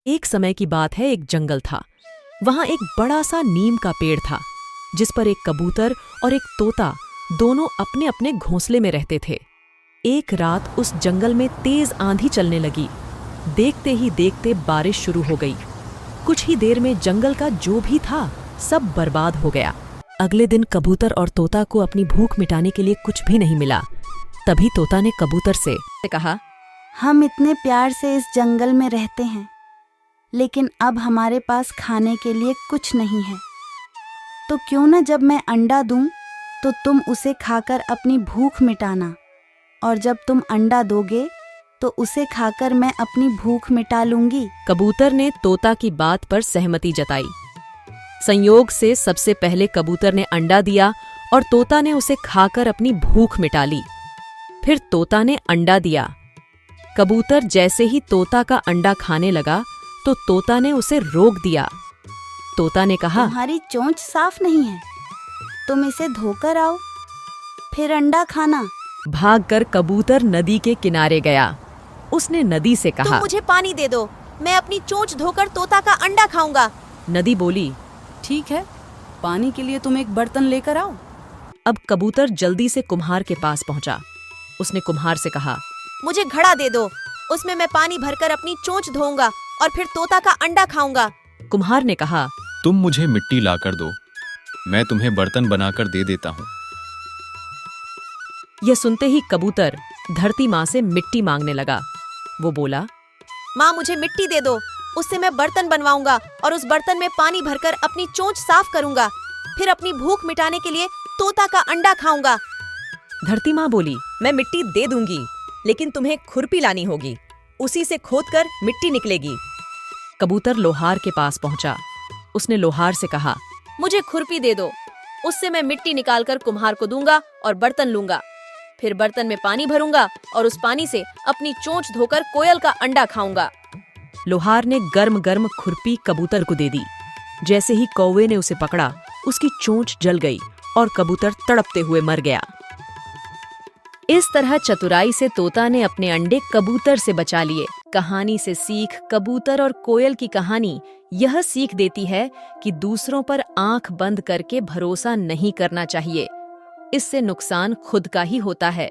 एक समय की बात है, एक जंगल था। वहां एक बड़ा सा नीम का पेड़ था, जिस पर एक कबूतर और एक तोता दोनों अपने अपने घोंसले में रहते थे। एक रात उस जंगल में तेज आंधी चलने लगी। देखते ही देखते बारिश शुरू हो गई। कुछ ही देर में जंगल का जो भी था सब बर्बाद हो गया। अगले दिन कबूतर और तोता को अपनी भूख मिटाने के लिए कुछ भी नहीं मिला। तभी तोता ने कबूतर से कहा, हम इतने प्यार से इस जंगल में रहते हैं, लेकिन अब हमारे पास खाने के लिए कुछ नहीं है। तो क्यों न जब मैं अंडा दूं तो तुम उसे खाकर अपनी भूख मिटाना, और जब तुम अंडा दोगे तो उसे खाकर मैं अपनी भूख मिटा लूंगी। कबूतर ने तोता की बात पर सहमति जताई। संयोग से सबसे पहले कबूतर ने अंडा दिया और तोता ने उसे खाकर अपनी भूख मिटा ली। फिर तोता ने अंडा दिया। कबूतर जैसे ही तोता का अंडा खाने लगा तो तोता ने उसे रोक दिया। तोता ने कहा, तुम्हारी चोंच साफ नहीं है, तुम इसे धोकर आओ, फिर अंडा खाना। भागकर कबूतर नदी के किनारे गया। उसने नदी से कहा, तुम मुझे पानी दे दो, मैं अपनी चोंच धोकर तोता का अंडा खाऊंगा। नदी बोली, ठीक है, पानी के लिए तुम एक बर्तन लेकर आओ। अब कबूतर जल्दी से कुम्हार के पास पहुंचा। उसने कुम्हार से कहा, मुझे घड़ा दे दो, उसमें मैं पानी भरकर अपनी चोंच धोऊंगा और फिर तोता का अंडा खाऊंगा। कुम्हार ने कहा, तुम मुझे मिट्टी लाकर दो, मैं तुम्हें बर्तन बनाकर दे देता हूँ। यह सुनते ही कबूतर धरती माँ से मिट्टी मांगने लगा। वो बोला, माँ मुझे मिट्टी दे दो, उससे मैं बर्तन बनवाऊंगा और उस बर्तन में पानी भरकर अपनी चोंच साफ करूंगा, फिर अपनी भूख मिटाने के लिए तोता का अंडा खाऊंगा। धरती माँ बोली, मैं मिट्टी दे दूंगी, लेकिन तुम्हें खुरपी लानी होगी, उसी से खोदकर मिट्टी निकलेगी। कबूतर लोहार के पास पहुंचा। उसने लोहार से कहा, मुझे खुरपी दे दो, उससे मैं मिट्टी निकालकर कुम्हार को दूंगा और बर्तन लूंगा, फिर बर्तन में पानी भरूंगा और उस पानी से अपनी चोंच धोकर कोयल का अंडा खाऊंगा। लोहार ने गर्म गर्म खुरपी कबूतर को दे दी। जैसे ही कौवे ने उसे पकड़ा, उसकी चोंच जल गई और कबूतर तड़पते हुए मर गया। इस तरह चतुराई से तोता ने अपने अंडे कबूतर से बचा लिए। कहानी से सीख, कबूतर और कोयल की कहानी यह सीख देती है कि दूसरों पर आंख बंद करके भरोसा नहीं करना चाहिए। इससे नुकसान खुद का ही होता है।